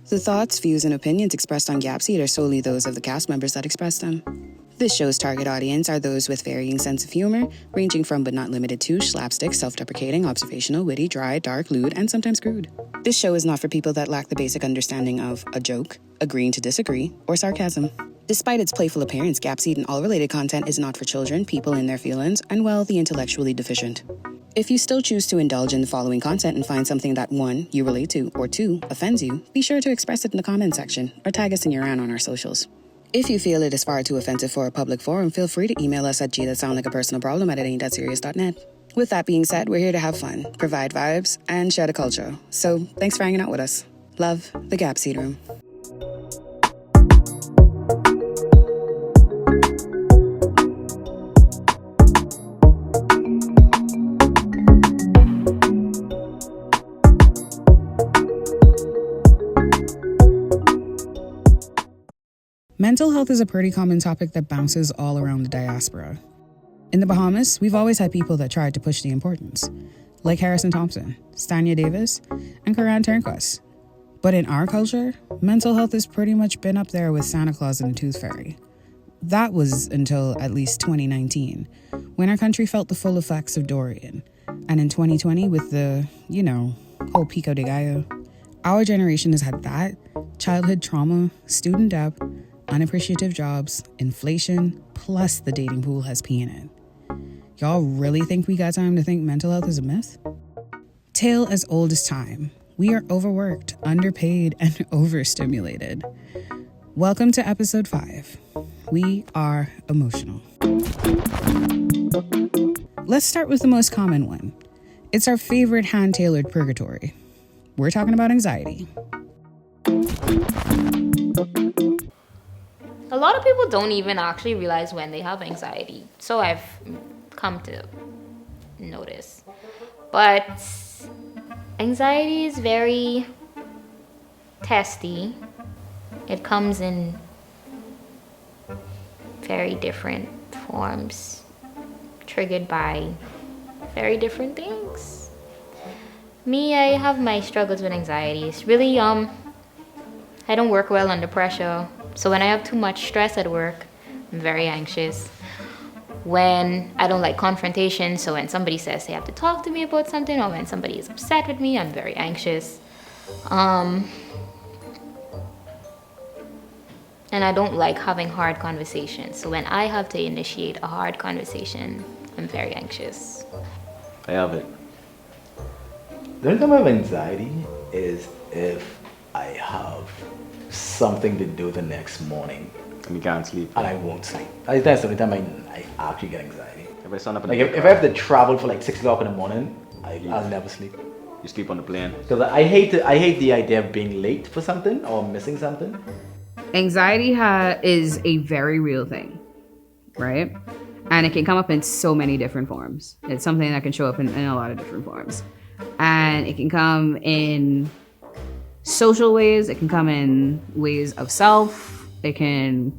The thoughts, views, and opinions expressed on Gapseed are solely those of the cast members that express them. This show's target audience are those with varying sense of humor, ranging from but not limited to slapstick, self-deprecating, observational, witty, dry, dark, lewd, and sometimes crude. This show is not for people that lack the basic understanding of a joke, agreeing to disagree, or sarcasm. Despite its playful appearance, Gapseed and all related content is not for children, people in their feelings, and well, the intellectually deficient. If you still choose to indulge in the following content and find something that 1. You relate to, or 2. Offends you, be sure to express it in the comment section or tag us in your rant on our socials. If you feel it is far too offensive for a public forum, feel free to email us at gthatsoundlikeapersonalproblem@itain'tthatserious.net. With that being said, we're here to have fun, provide vibes, and share the culture. So thanks for hanging out with us. Love, the Gapseed Room. Mental health is a pretty common topic that bounces all around the diaspora. In the Bahamas, we've always had people that tried to push the importance, like Harrison Thompson, Stanya Davis, and Karan Turnquist. But in our culture, mental health has pretty much been up there with Santa Claus and the Tooth Fairy. That was until at least 2019, when our country felt the full effects of Dorian. And in 2020, with the, whole Pico de Gallo, our generation has had that, childhood trauma, student debt, unappreciative jobs, inflation, plus the dating pool has pee in it. Y'all really think we got time to think mental health is a myth? Tale as old as time. We are overworked, underpaid, and overstimulated. Welcome to episode 5. We are emotional. Let's start with the most common one. It's our favorite hand-tailored purgatory. We're talking about anxiety. A lot of people don't even actually realize when they have anxiety. So I've come to notice. But anxiety is very testy. It comes in very different forms, triggered by very different things. Me, I have my struggles with anxiety. It's really, I don't work well under pressure. So when I have too much stress at work, I'm very anxious. When I don't like confrontation, so when somebody says they have to talk to me about something, or when somebody is upset with me, I'm very anxious. And I don't like having hard conversations. So when I have to initiate a hard conversation, I'm very anxious. I have it. The only time I have anxiety is if I have something to do the next morning. And you can't sleep. And I won't sleep. That's the only time I actually get anxiety. If I stand up Like if I have to travel for like 6 o'clock in the morning, I'll never sleep. You sleep on the plane. Because I hate the idea of being late for something or missing something. Anxiety is a very real thing, right? And it can come up in so many different forms. It's something that can show up in a lot of different forms. And it can come in social ways, it can come in ways of self, it can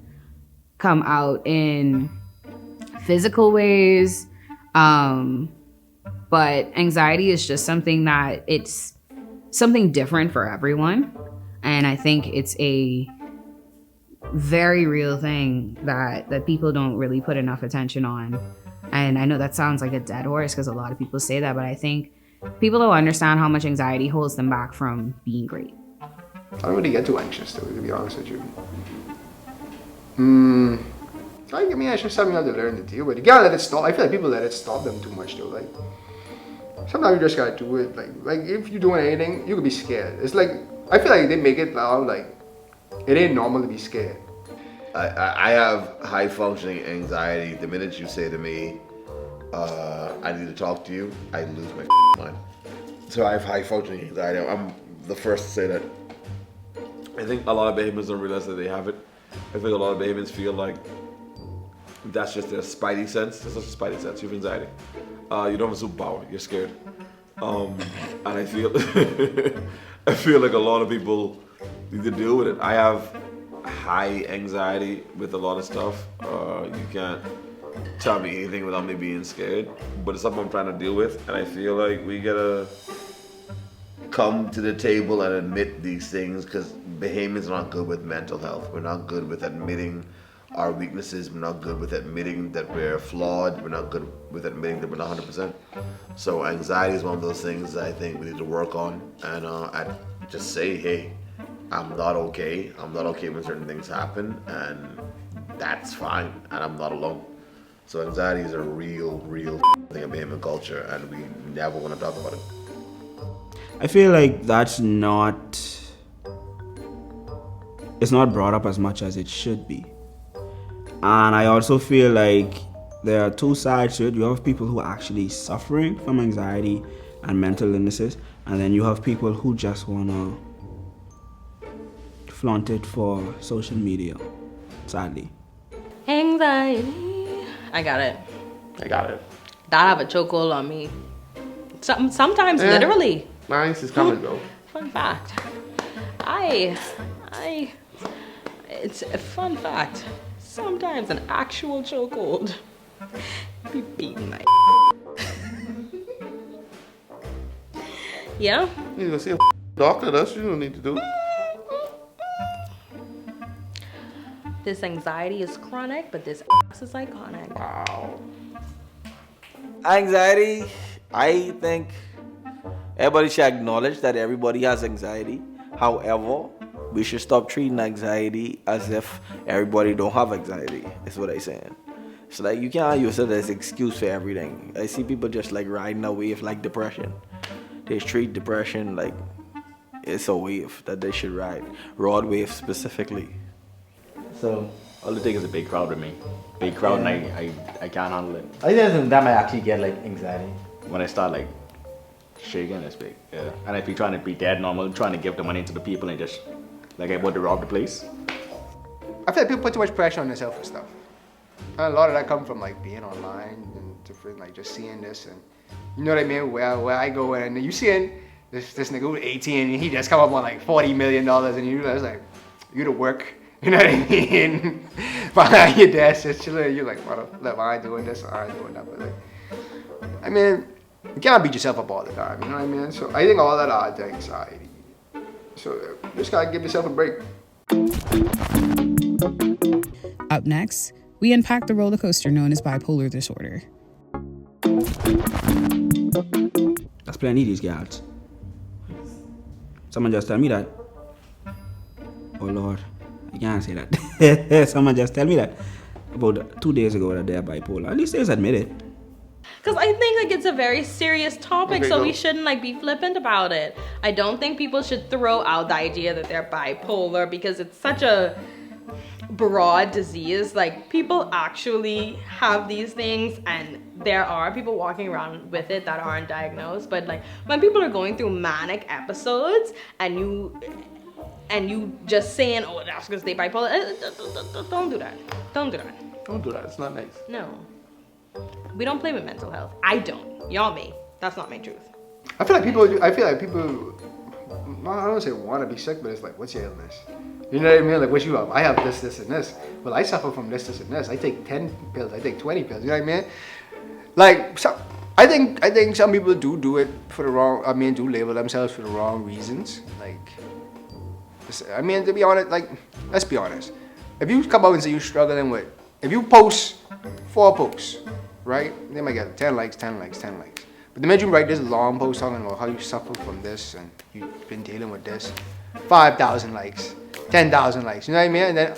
come out in physical ways. But anxiety is just something that it's something different for everyone. And I think it's a very real thing that people don't really put enough attention on. And I know that sounds like a dead horse because a lot of people say that, but I think people don't understand how much anxiety holds them back from being great. I don't really get too anxious though, to be honest with you. I mean, it's just something you have to learn to deal with. You gotta let it stop. I feel like people let it stop them too much though. Like, sometimes you just gotta do it. Like if you're doing anything, you could be scared. It's like, I feel like they make it loud, like, it ain't normal to be scared. I have high functioning anxiety. The minute you say to me, I need to talk to you, I lose my mind. So I have high functioning anxiety. I'm the first to say that. I think a lot of Bahamians don't realize that they have it. I think a lot of Bahamians feel like that's just their spidey sense. That's not a spidey sense. You have anxiety. You don't have a superpower. You're scared. And I feel I feel like a lot of people need to deal with it. I have high anxiety with a lot of stuff. You can't tell me anything without me being scared, but it's something I'm trying to deal with, and I feel like we gotta come to the table and admit these things, because Bahamians are not good with mental health. We're not good with admitting our weaknesses. We're not good with admitting that we're flawed. We're not good with admitting that we're not 100%. So anxiety is one of those things that I think we need to work on, and just say, hey, I'm not okay. I'm not okay when certain things happen, and that's fine, and I'm not alone. So anxiety is a real thing in Bahamian culture, and we never want to talk about it. I feel like it's not brought up as much as it should be. And I also feel like there are two sides to it. You have people who are actually suffering from anxiety and mental illnesses, and then you have people who just want to flaunt it for social media, sadly. Anxiety. I got it. That have a chokehold on me. Sometimes literally. Nice is coming though. Fun fact. It's a fun fact. Sometimes an actual chokehold be beating my Yeah? You gonna see a doctor, that's what you don't need to do. This anxiety is chronic, but this ass is iconic. Wow. Anxiety, I think everybody should acknowledge that everybody has anxiety. However, we should stop treating anxiety as if everybody don't have anxiety. That's what I'm saying. It's like you can't use it as an excuse for everything. I see people just like riding a wave like depression. They treat depression like it's a wave that they should ride. Road wave specifically. So all it takes is a big crowd with me. Big crowd, and I can't handle it. I think that might actually get like anxiety. When I start like shaking, it's big. Yeah. And if you're trying to be dead normal, trying to give the money to the people and just like I want to rob the place. I feel like people put too much pressure on themselves for stuff. And a lot of that comes from like being online and different, like just seeing this, and you know what I mean. Where I go and you seeing this nigga with 18 and he just come up on like $40 million, and you realize like you to work. You know what I mean? Behind your desk, just chilling. You're like, what? I ain't doing this, I ain't doing that. But like, I mean, you can't beat yourself up all the time. You know what I mean? So I think all that adds to anxiety. So you just gotta give yourself a break. Up next, we unpack the roller coaster known as bipolar disorder. That's plenty of these girls. Someone just tell me that. Oh Lord, I can't say that. Someone just tell me that about 2 days ago that they're bipolar. At least they just admit it. Because I think like it's a very serious topic, Okay, so go. we shouldn't like be flippant about it. I don't think people should throw out the idea that they're bipolar because it's such a broad disease. Like people actually have these things, and there are people walking around with it that aren't diagnosed. But like when people are going through manic episodes and you just saying, oh, that's because they bipolar, don't do that. Don't do that. Don't do that. It's not nice. No. We don't play with mental health. I don't. Y'all may. That's not my truth. I feel like people. I don't want to say want to be sick, but it's like, what's your illness? You know what I mean? Like, what you have? I have this, this, and this. Well, I suffer from this, this, and this. I take 10 pills. I take 20 pills. You know what I mean? Like, I think some people do it for the wrong. I mean, do label themselves for the wrong reasons. Like, I mean, to be honest, like, let's be honest. If you come out and say you're struggling with, if you post 4 posts, right? They might get 10 likes, 10 likes, 10 likes. But the minute you write this long post talking about how you suffer from this and you've been dealing with this, 5,000 likes, 10,000 likes, you know what I mean? And then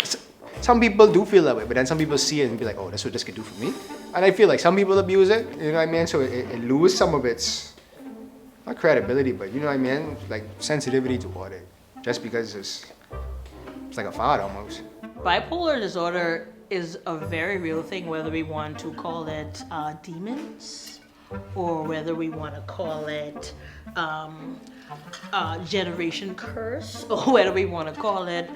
some people do feel that way, but then some people see it and be like, oh, that's what this could do for me. And I feel like some people abuse it, you know what I mean? So it loses some of its, not credibility, but you know what I mean? Like sensitivity toward it. Just because it's like a fad almost. Bipolar disorder is a very real thing, whether we want to call it demons or whether we want to call it generation curse, or whether we want to call it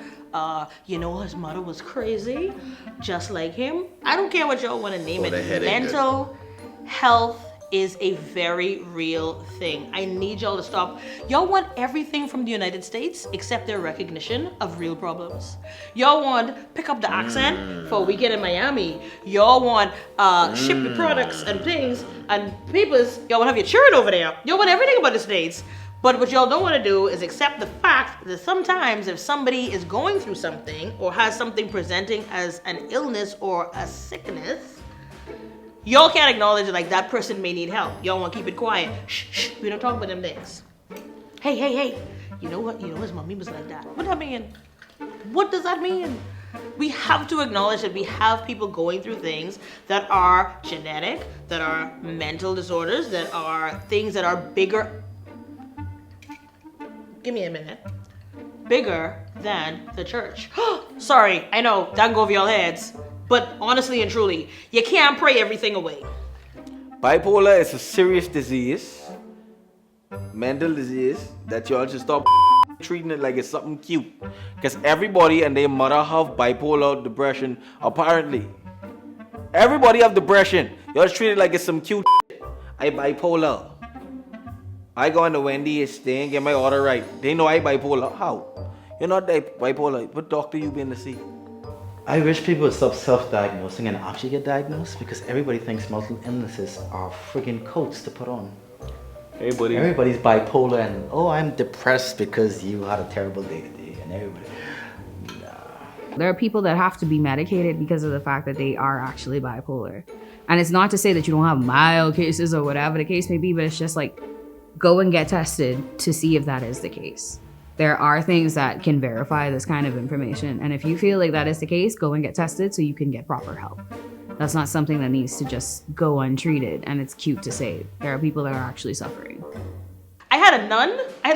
his mother was crazy just like him. I don't care what y'all want to name it. Mental health is a very real thing. I need y'all to stop. Y'all want everything from the United States except their recognition of real problems. Y'all want pick up the accent for weekend in Miami. Y'all want ship the products and things and papers. Y'all want to have your children over there. Y'all want everything about the States. But what y'all don't want to do is accept the fact that sometimes if somebody is going through something or has something presenting as an illness or a sickness, y'all can't acknowledge that, like, that person may need help. Y'all want to keep it quiet. Shh, we don't talk about them things. Hey, you know what? His mommy was like that. What does that mean? What does that mean? We have to acknowledge that we have people going through things that are genetic, that are mental disorders, that are things that are bigger. Give me a minute. Bigger than the church. Sorry, I know, that can go over your heads. But honestly and truly, you can't pray everything away. Bipolar is a serious disease, mental disease, that y'all should stop treating it like it's something cute. Because everybody and their mother have bipolar depression, apparently. Everybody have depression. Y'all treat it like it's some cute I bipolar. I go into Wendy's thing, get my order right. They know I bipolar. How? You're not bipolar. What doctor you been to see? I wish people would stop self-diagnosing and actually get diagnosed, because everybody thinks mental illnesses are friggin' coats to put on. Everybody's bipolar and, oh, I'm depressed because you had a terrible day today, and everybody. Nah. There are people that have to be medicated because of the fact that they are actually bipolar. And it's not to say that you don't have mild cases or whatever the case may be, but it's just like, go and get tested to see if that is the case. There are things that can verify this kind of information. And if you feel like that is the case, go and get tested so you can get proper help. That's not something that needs to just go untreated. And it's cute to say. There are people that are actually suffering. I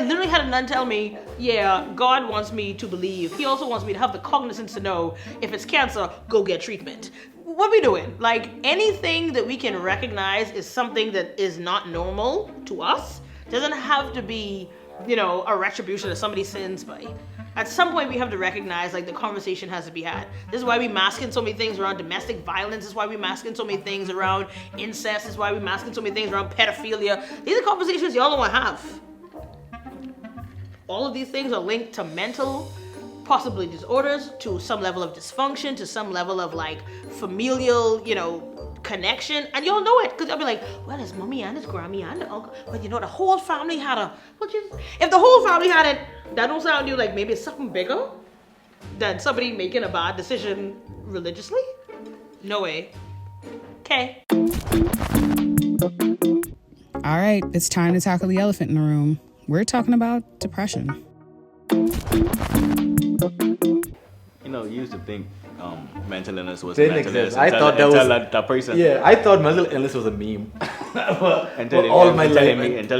literally had a nun tell me, yeah, God wants me to believe. He also wants me to have the cognizance to know if it's cancer, go get treatment. What are we doing? Like, anything that we can recognize is something that is not normal to us doesn't have to be, a retribution of somebody's sins by. At some point, we have to recognize, like, the conversation has to be had. This is why we masking so many things around domestic violence. This is why we masking so many things around incest. This is why we masking so many things around pedophilia. These are conversations y'all don't want to have. All of these things are linked to mental, possibly disorders, to some level of dysfunction, to some level of, like, familial, connection, and y'all know it, because y'all be like, well, his mommy and his Grammy and the uncle, but the whole family had if the whole family had it, that don't sound to you like maybe it's something bigger than somebody making a bad decision religiously? No way. Okay. All right, it's time to tackle the elephant in the room. We're talking about depression. You used to think mental illness was Didn't mental exist. illness. I thought that was that person. Yeah, I thought mental illness was a meme. Until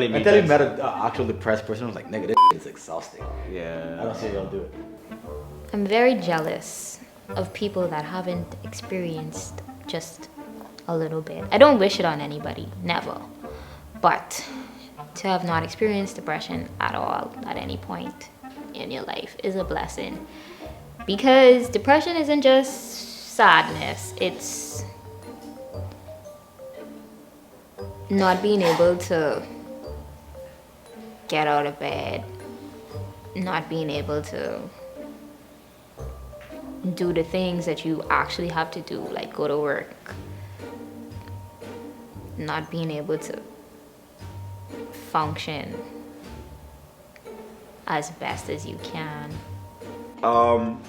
he met an actual depressed person, I was like, nigga, this is exhausting. Yeah. I don't see y'all do it. I'm very jealous of people that haven't experienced just a little bit. I don't wish it on anybody, never. But to have not experienced depression at all at any point in your life is a blessing. Because depression isn't just sadness, it's not being able to get out of bed, not being able to do the things that you actually have to do, like go to work, not being able to function as best as you can.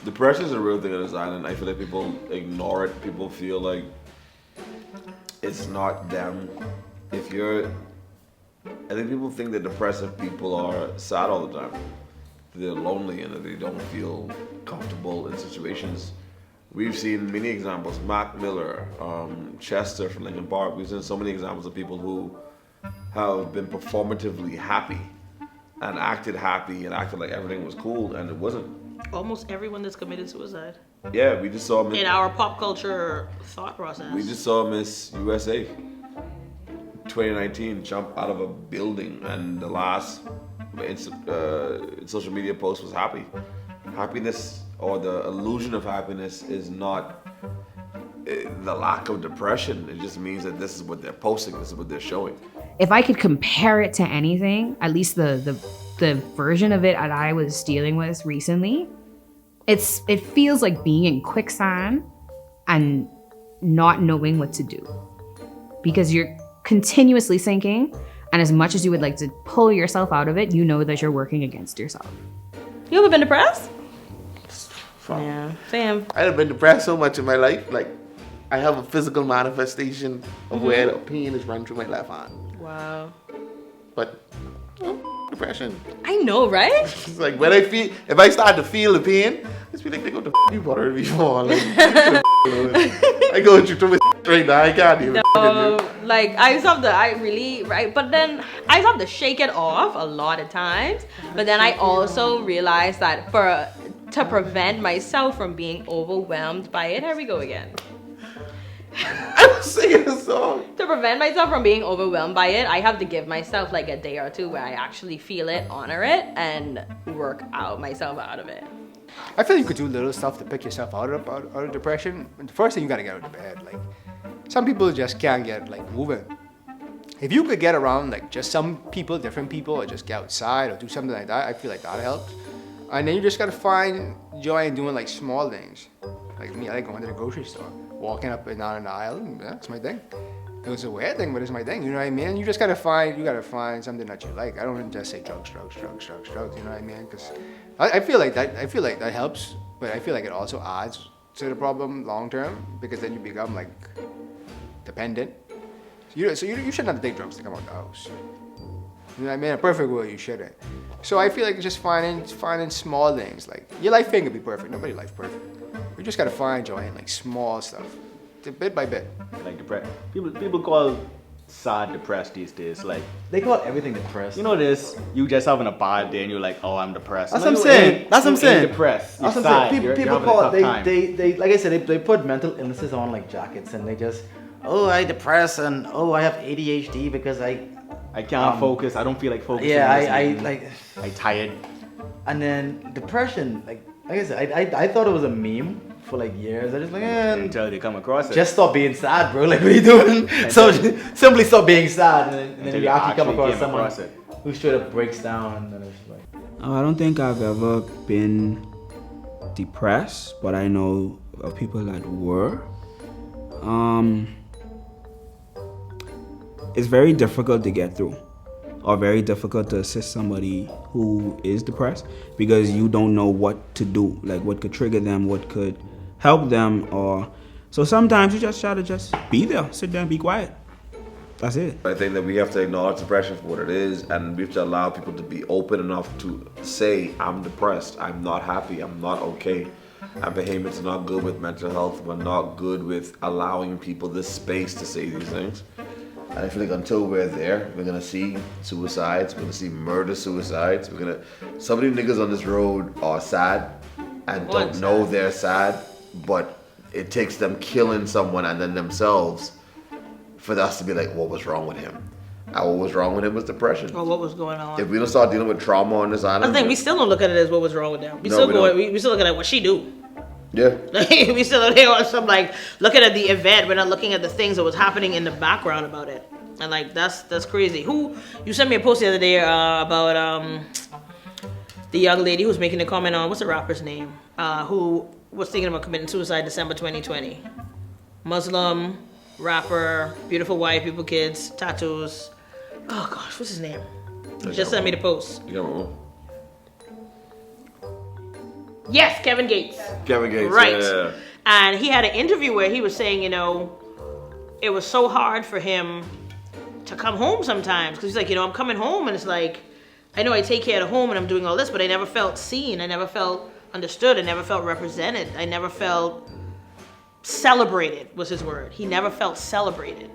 Depression is a real thing on this island. I feel like people ignore it. People feel like it's not them. I think people think that depressive people are sad all the time. They're lonely and that they don't feel comfortable in situations. We've seen many examples. Mac Miller, Chester from Linkin Park. We've seen so many examples of people who have been performatively happy and acted happy and acted like everything was cool, and it wasn't. Almost everyone that's committed suicide. Yeah, we just saw in our pop culture thought process. We just saw Miss USA 2019 jump out of a building, and the last social media post was happy. Happiness, or the illusion of happiness, is not the lack of depression. It just means that this is what they're posting, this is what they're showing. If I could compare it to anything, at least the version of it that I was dealing with recently, it feels like being in quicksand and not knowing what to do, because you're continuously sinking And as much as you would like to pull yourself out of it, you know that you're working against yourself. You ever been depressed? Yeah, Sam. I have been depressed so much in my life. Like, I have a physical manifestation of where the pain is running through my left hand. Wow. But depression. I know, right? It's like when if I start to feel the pain, it's be like, they go to you butter before. Like, I go through too much right now. I can't even. No, like I used to have but then I used to have to shake it off a lot of times. But then I also realized that to prevent myself from being overwhelmed by it, here we go again. I was singing a song. To prevent myself from being overwhelmed by it, I have to give myself like a day or two where I actually feel it, honor it, and work myself out of it. I feel you could do little stuff to pick yourself out of depression. The first thing you gotta get out of bed. Like, some people just can't get like moving. If you could get around like just some people, different people, or just get outside or do something like that, I feel like that helps. And then you just gotta find joy in doing like small things. Like me, I like going to the grocery store, walking up and down an aisle. That's my thing. It was a weird thing, but it's my thing. You know what I mean? You gotta find something that you like. I don't just say drugs. You know what I mean? Because I feel like that helps, but I feel like it also adds to the problem long term, because then you become like dependent. So you shouldn't have to take drugs to come out the house. You know what I mean? In a perfect world, you shouldn't. So I feel like just finding small things. Like, your life ain't gonna be perfect. Nobody's life perfect. You just gotta find joy in like small stuff, bit by bit. Like depressed. People call sad depressed these days. Like, They call everything depressed. you know this, you just having a bad day and you're like, oh, I'm depressed. That's No, what I'm you saying. ain't- That's what I'm you ain't saying. depressed. You're That's what I'm sad. saying. You're People having a call tough it, time. they like I said, they put mental illnesses on like jackets, and they just, oh, I depressed, and oh, I have ADHD because I can't focus. I don't feel like focusing. yeah, on this I meeting. like, I tired. and then depression, like I said, I thought it was a meme for like years. I just like, Until you come across it. just stop being sad, bro. Like, what are you doing? So simply stop being sad, and then Until you actually come across came someone across it. who straight up breaks down, and then it's like, I don't think I've ever been depressed, but I know of people that were. It's very difficult to get through, or very difficult to assist somebody who is depressed, because you don't know what to do, like what could trigger them, what could help them, or so sometimes you just try to just be there, sit there and be quiet. That's it. I think that we have to acknowledge depression for what it is, and we have to allow people to be open enough to say, I'm depressed, I'm not happy, I'm not okay. And Bahamians are not good with mental health. We're not good with allowing people this space to say these things. And I feel like until we're there, we're gonna see suicides, we're gonna see murder-suicides, some of these niggas on this road are sad and don't know they're sad, but it takes them killing someone and then themselves for us to be like, what was wrong with him? And what was wrong with him was depression. Or what was going on? If we don't start dealing with trauma on this island, I think we still don't look at it as what was wrong with them. We No, still we looking at what she do. yeah. Like, we still out here on some like looking at the event. We're not looking at the things that was happening in the background about it. And like that's crazy. You sent me a post the other day about the young lady who was making a comment on, what's the rapper's name? Who was thinking about committing suicide December 2020. Muslim rapper, beautiful wife, beautiful kids, tattoos. Oh gosh, what's his name? You just sent me the post. You know, Yes, Kevin Gates. Kevin Gates. Right. Yeah. And he had an interview where he was saying, it was so hard for him to come home sometimes. Because he's like, I'm coming home and it's like, I know I take care of the home and I'm doing all this, but I never felt seen. I never felt understood. I never felt represented. I never felt celebrated, was his word. He never felt celebrated.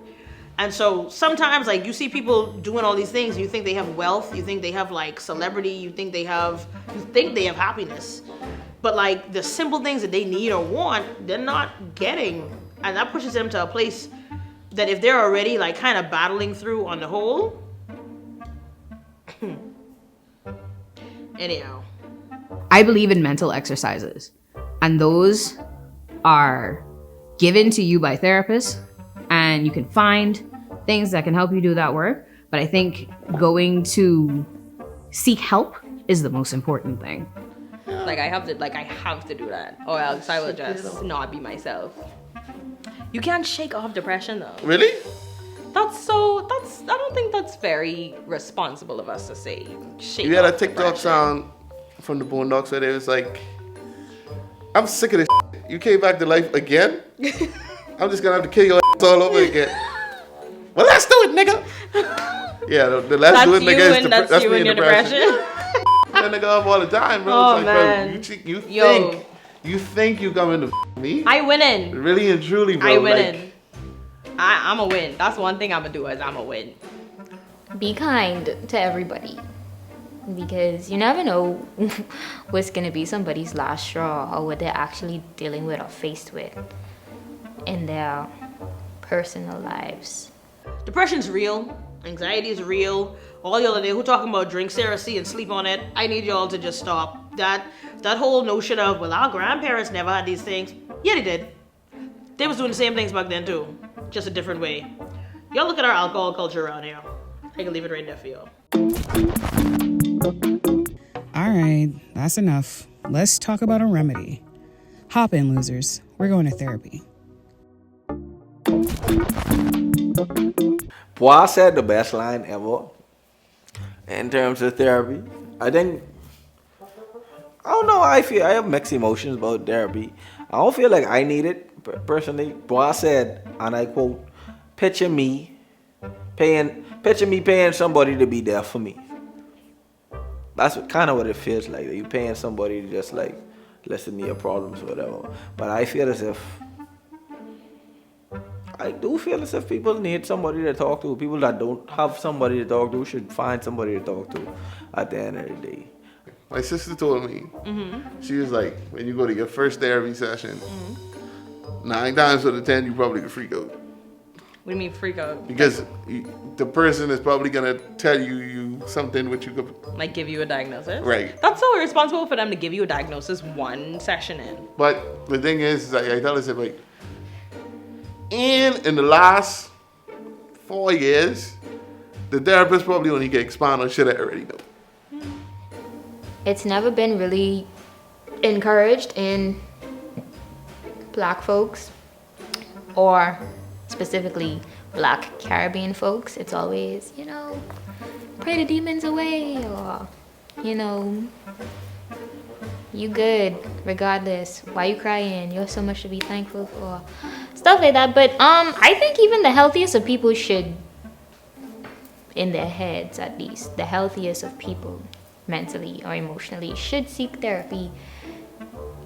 And so sometimes, like, you see people doing all these things, you think they have wealth, you think they have, like, celebrity, you think they have happiness. But, like, the simple things that they need or want, they're not getting. And that pushes them to a place that if they're already, like, kind of battling through on the whole. Anyhow. I believe in mental exercises, and those are given to you by therapists, and you can find things that can help you do that work. But I think going to seek help is the most important thing. Like I have to do that, or else I will just not be myself. You can't shake off depression though. Really? That's don't think that's very responsible of us to say. Shake You had a off TikTok depression. sound from the Boondocks where it was like, I'm sick of this shit. You came back to life again? I'm just gonna have to kill your ass all over again. Well, let's do it, nigga. Yeah, the let's do it, nigga, is that's you me and in your depression. depression. That nigga up all the time, bro. Oh, It's like, man. bro, you think you coming to me? I winning. Really and truly, bro. I like, winning. I'm a win. That's one thing I'm gonna do is I'm a win. Be kind to everybody, because you never know what's gonna be somebody's last straw or what they're actually dealing with or faced with in their personal lives. Depression's real. Anxiety is real. All y'all there who talking about drink Cerecy and sleep on it, I need y'all to just stop. That whole notion of, well, our grandparents never had these things. Yeah, they did. They was doing the same things back then too, just a different way. Y'all look at our alcohol culture around here. I can leave it right there for y'all. All right, that's enough. Let's talk about a remedy. Hop in, losers. We're going to therapy. Boy said the best line ever in terms of therapy. I don't know how I feel. I have mixed emotions about therapy. I don't feel like I need it personally. Boy said, and I quote, picture me paying somebody to be there for me. That's kind of what it feels like. You paying somebody to just like listen to your problems or whatever. But I feel as if people need somebody to talk to. People that don't have somebody to talk to should find somebody to talk to at the end of the day. My sister told me, she was like, when you go to your first therapy session, 9 times out of 10, you probably get freak out. What do you mean freak out? Because the person is probably going to tell you something which you could... Like give you a diagnosis? Right. That's so irresponsible for them to give you a diagnosis one session in. But the thing is like, I tell her, like, in the last 4 years, the therapist probably only can expand on shit I already know. It's never been really encouraged in Black folks, or specifically Black Caribbean folks. It's always, pray the demons away, or, you good regardless. Why you crying? You have so much to be thankful for. Stuff like that. But I think even the healthiest of people should, in their heads at least, the healthiest of people mentally or emotionally should seek therapy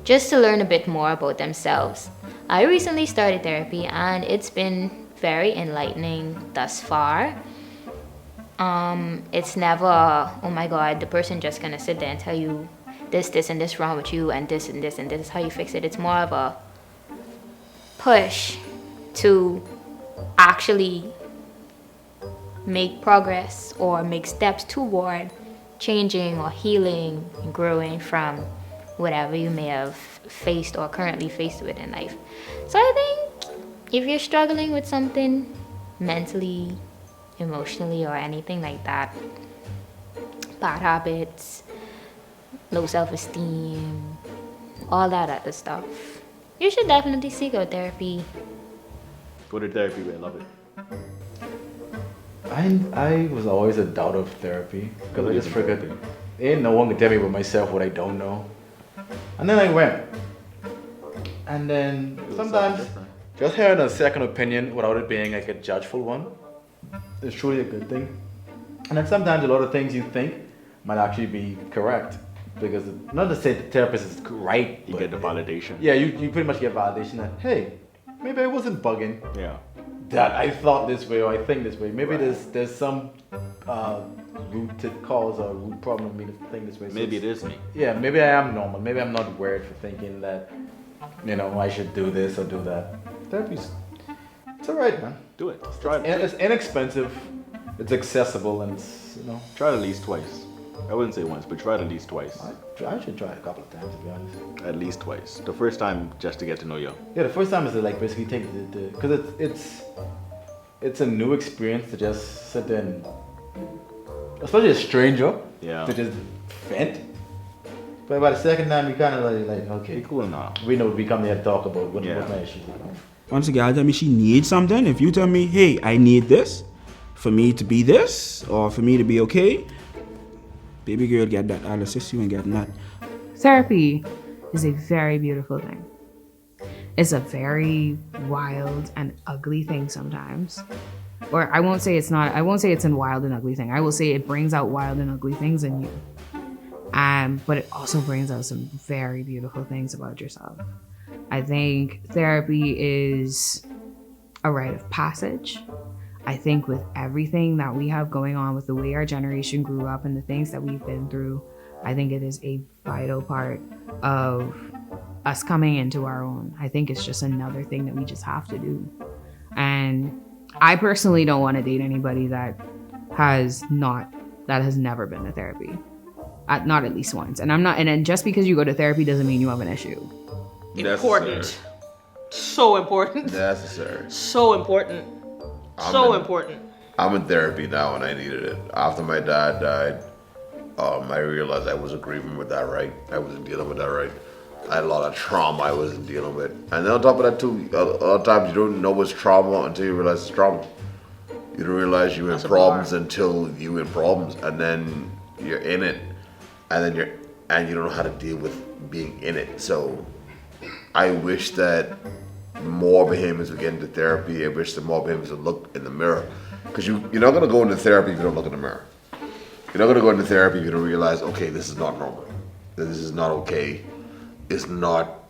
just to learn a bit more about themselves. I recently started therapy and it's been very enlightening thus far. It's never, oh my God, the person just gonna sit there and tell you this and this wrong with you and this is how you fix it. It's more of a push to actually make progress or make steps toward changing or healing and growing from whatever you may have faced or currently faced with in life. So I think if you're struggling with something mentally, emotionally, or anything like that, bad habits, low self-esteem, all that other stuff, you should definitely seek out therapy. Go to therapy, I love it. I was always a doubt of therapy because I just forgot. Ain't no one can tell me about myself what I don't know. And then I went. And then sometimes just hearing a second opinion without it being like a judgeful one is truly a good thing. And then sometimes a lot of things you think might actually be correct. Because not to say the therapist is right. You get the validation. Yeah, you pretty much get validation that, hey, maybe I wasn't bugging. Yeah. That I thought this way or I think this way. Maybe there's some rooted cause or root problem in me to think this way. So Maybe it is me. Yeah, maybe I am normal. Maybe I'm not weird for thinking that, I should do this or do that. Therapy's, it's alright, man. Do it. Try it. It's inexpensive, it's accessible, and it's, Try it at least twice. I wouldn't say once, but try it at least twice. I should try it a couple of times, to be honest. At least twice. The first time, just to get to know you. Yeah, the first time is to like basically take because it's a new experience to just sit there and, especially a stranger, to just vent. But by the second time, you kind of like okay, be cool now. We know we come here to talk about what my issues are. Once a girl tell me she needs something, if you tell me, hey, I need this, for me to be this or for me to be okay, baby girl, get that. I'll assist you in getting that. Therapy is a very beautiful thing. It's a very wild and ugly thing sometimes. Or I won't say it's not. I won't say it's a wild and ugly thing. I will say it brings out wild and ugly things in you. But it also brings out some very beautiful things about yourself. I think therapy is a rite of passage. I think with everything that we have going on, with the way our generation grew up and the things that we've been through, I think it is a vital part of us coming into our own. I think it's just another thing that we just have to do. And I personally don't want to date anybody that has never been to therapy. Not at least once. And and just because you go to therapy doesn't mean you have an issue. Important. So important. Necessary. So important. Important. I'm in therapy now and I needed it. After my dad died, I realized I wasn't grieving with that right. I wasn't dealing with that right. I had a lot of trauma I wasn't dealing with. And then on top of that too, a lot of times you don't know what's trauma until you realize it's trauma. You don't realize you're in problems until you're in problems, and then you're in it, and you don't know how to deal with being in it. So I wish that more Bahamians would get into therapy. I wish that more Bahamians would look in the mirror. Because you're not going to go into therapy if you don't look in the mirror. You're not going to go into therapy if you don't realize, okay, this is not normal. This is not okay. It's not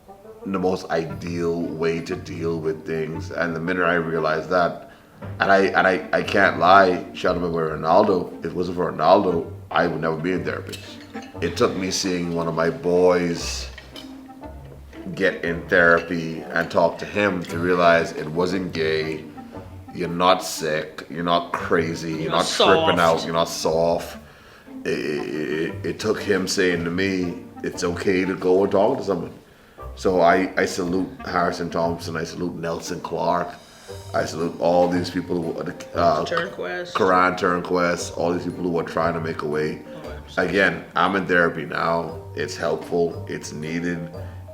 the most ideal way to deal with things. And the minute I realized that, and I can't lie, shout out about Ronaldo, if it wasn't for Ronaldo, I would never be in therapy. It took me seeing one of my boys get in therapy and talk to him to realize it wasn't gay. You're not sick. You're not crazy. You're not tripping out. You're not soft. It took him saying to me, it's okay to go and talk to someone. So I salute Harrison Thompson. I salute Nelson Clark. I salute all these people who Quran Turnquest, all these people who are trying to make a way. Again, I'm in therapy now. It's helpful. It's needed.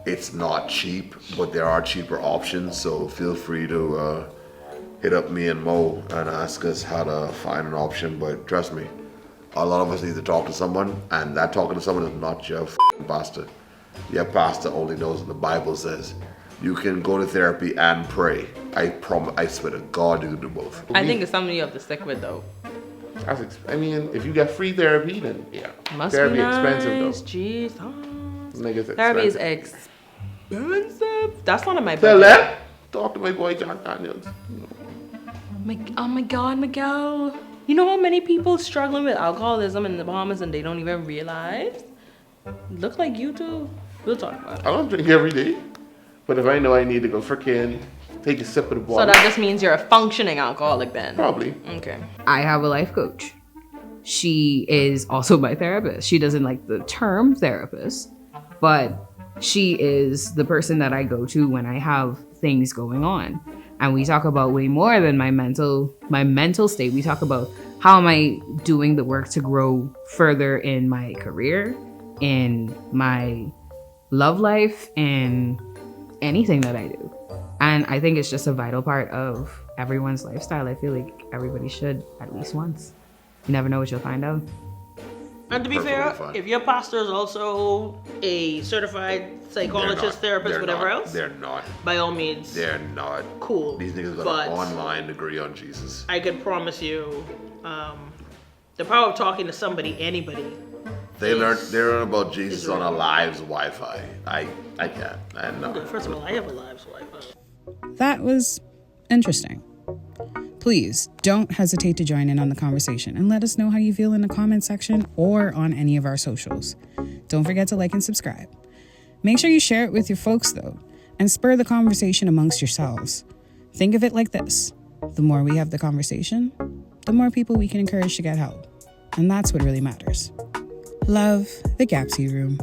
It's not cheap, but there are cheaper options. So feel free to hit up me and Mo and ask us how to find an option. But trust me, a lot of us need to talk to someone, and that talking to someone is not your pastor. Your pastor only knows what the Bible says. You can go to therapy and pray. I swear to God, you can do both. I think it's something you have to stick with, though. If you get free therapy, then yeah. Must therapy be nice. Expensive Jesus. though. Therapy is expensive. That's not on my Tell budget. that. Talk to my boy John Daniels. Oh my God, Miguel. You know how many people struggling with alcoholism in the Bahamas and they don't even realize? Look like you too. We'll talk about it. I don't drink every day, but if I know I need to go freaking take a sip of the bottle. So that just means you're a functioning alcoholic then? Probably. Okay. I have a life coach. She is also my therapist. She doesn't like the term therapist, but she is the person that I go to when I have things going on. And we talk about way more than my mental state. We talk about how am I doing the work to grow further in my career, in my love life, in anything that I do. And I think it's just a vital part of everyone's lifestyle. I feel like everybody should at least once. You never know what you'll find out. And to be fair, if your pastor is also a certified psychologist, therapist, whatever else, they're not. By all means, they're not. Cool. These niggas got an online degree on Jesus. I could promise you, the power of talking to somebody, anybody. They learn about Jesus on a Live's Wi-Fi. I can't. I know. First of all, I have a Live's Wi-Fi. That was interesting. Please don't hesitate to join in on the conversation and let us know how you feel in the comment section or on any of our socials. Don't forget to like and subscribe. Make sure you share it with your folks though, and spur the conversation amongst yourselves. Think of it like this: the more we have the conversation, the more people we can encourage to get help. And that's what really matters. Love, the Gapseed Room.